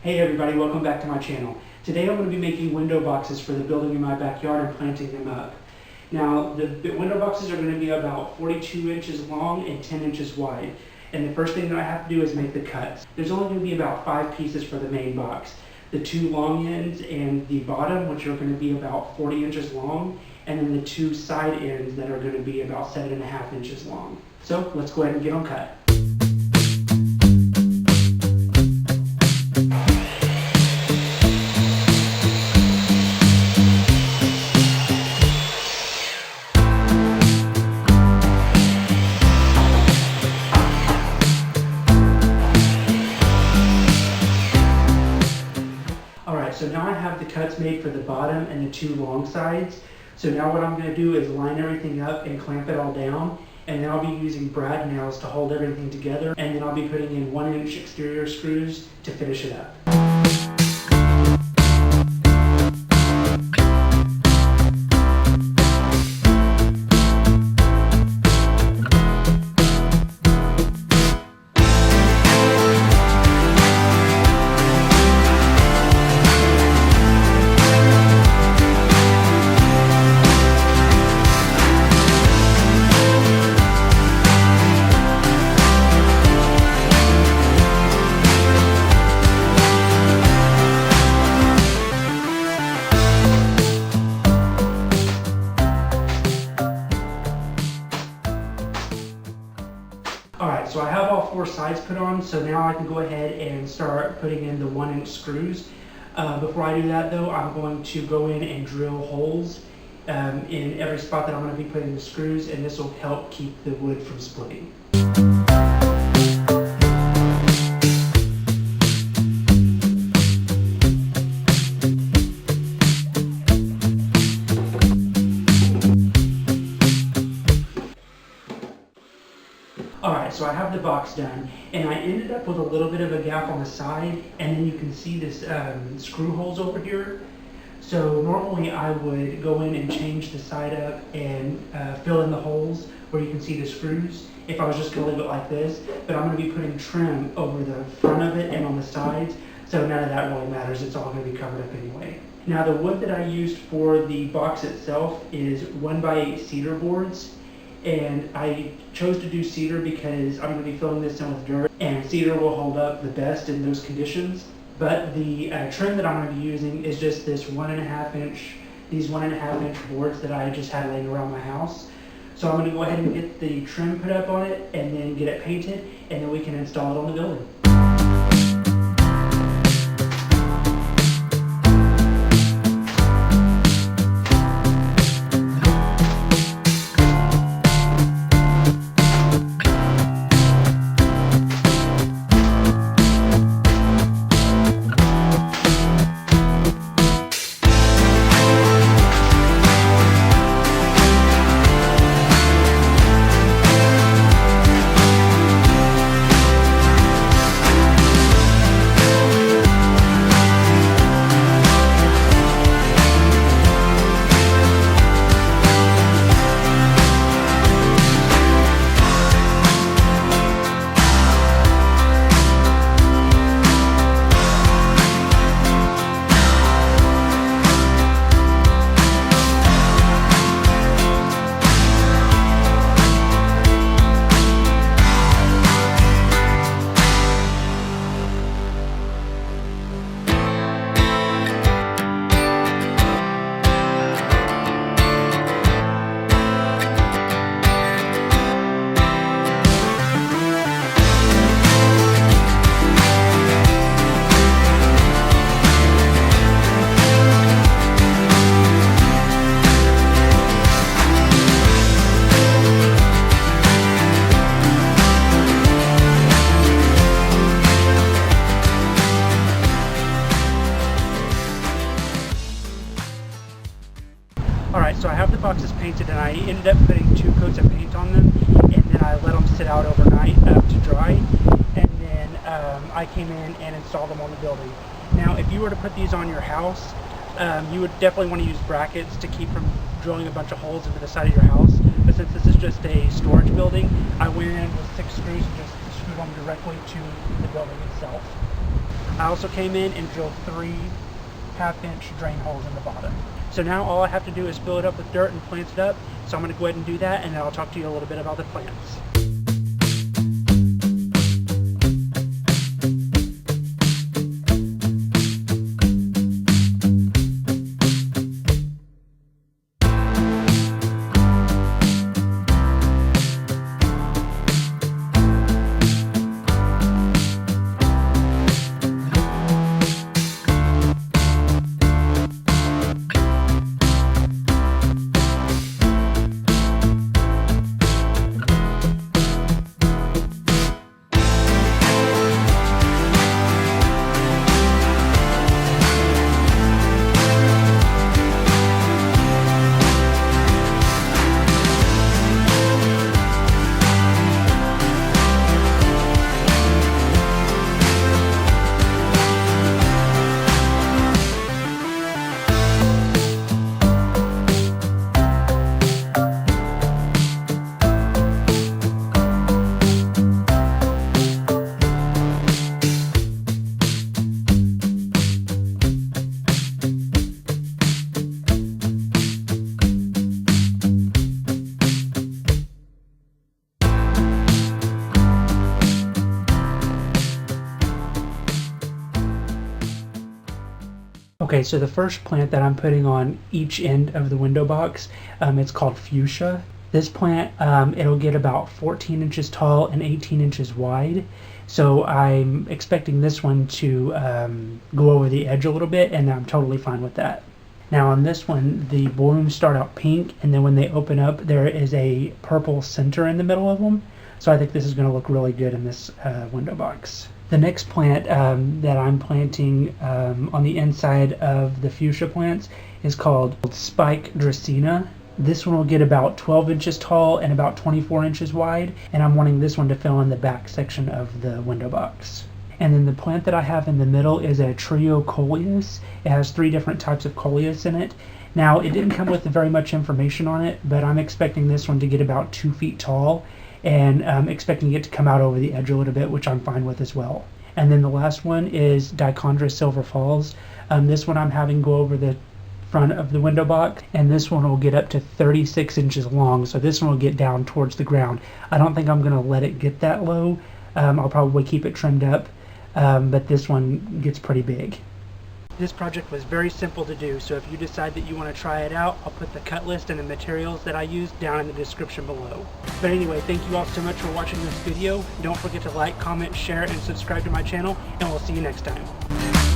Hey everybody, welcome back to my channel. Today I'm going to be making window boxes for the building in my backyard and planting them up. Now the window boxes are going to be about 42 inches long and 10 inches wide. And the first thing that I have to do is make the cuts. There's only going to be about 5 pieces for the main box. The 2 long ends and the bottom, which are going to be about 40 inches long, and then the 2 side ends that are going to be about 7.5 inches long. So let's go ahead and get them cut. So now I have the cuts made for the bottom and the 2 long sides. So now what I'm going to do is line everything up and clamp it all down. And then I'll be using brad nails to hold everything together. And then I'll be putting in 1-inch exterior screws to finish it up. Alright, so I have all 4 sides put on, so now I can go ahead and start putting in the 1-inch screws. Before I do that though, I'm going to go in and drill holes in every spot that I'm going to be putting the screws, and this will help keep the wood from splitting. Alright, so I have the box done, and I ended up with a little bit of a gap on the side, and then you can see this screw holes over here. So normally I would go in and change the side up and fill in the holes where you can see the screws if I was just going to leave it like this, but I'm going to be putting trim over the front of it and on the sides, so none of that really matters. It's all going to be covered up anyway. Now the wood that I used for the box itself is 1x8 cedar boards. And I chose to do cedar because I'm going to be filling this in with dirt, and cedar will hold up the best in those conditions. But the trim that I'm going to be using is just this 1.5 inch boards that I just had laying around my house. So I'm going to go ahead and get the trim put up on it and then get it painted, and then we can install it on the building. Alright, so I have the boxes painted, and I ended up putting 2 coats of paint on them, and then I let them sit out overnight to dry, and then I came in and installed them on the building. Now, if you were to put these on your house, you would definitely want to use brackets to keep from drilling a bunch of holes into the side of your house, but since this is just a storage building, I went in with 6 screws and just screwed them directly to the building itself. I also came in and drilled 3 half-inch drain holes in the bottom. So now all I have to do is fill it up with dirt and plant it up. So I'm going to go ahead and do that, and then I'll talk to you a little bit about the plants. Okay, so the first plant that I'm putting on each end of the window box, it's called Fuchsia. This plant, it'll get about 14 inches tall and 18 inches wide. So I'm expecting this one to go over the edge a little bit, and I'm totally fine with that. Now on this one, the blooms start out pink, and then when they open up, there is a purple center in the middle of them. So I think this is going to look really good in this window box. The next plant that I'm planting on the inside of the fuchsia plants is called Spike Dracaena. This one will get about 12 inches tall and about 24 inches wide, and I'm wanting this one to fill in the back section of the window box. And then the plant that I have in the middle is a Trio Coleus. It has 3 different types of Coleus in it. Now, it didn't come with very much information on it, but I'm expecting this one to get about 2 feet tall, and I'm expecting it to come out over the edge a little bit, which I'm fine with as well. And then the last one is Dichondra Silver Falls. This one I'm having go over the front of the window box, and this one will get up to 36 inches long, so this one will get down towards the ground. I don't think I'm going to let it get that low. I'll probably keep it trimmed up, but this one gets pretty big. This project was very simple to do, so if you decide that you want to try it out, I'll put the cut list and the materials that I used down in the description below. But anyway, thank you all so much for watching this video. Don't forget to like, comment, share, and subscribe to my channel, and we'll see you next time.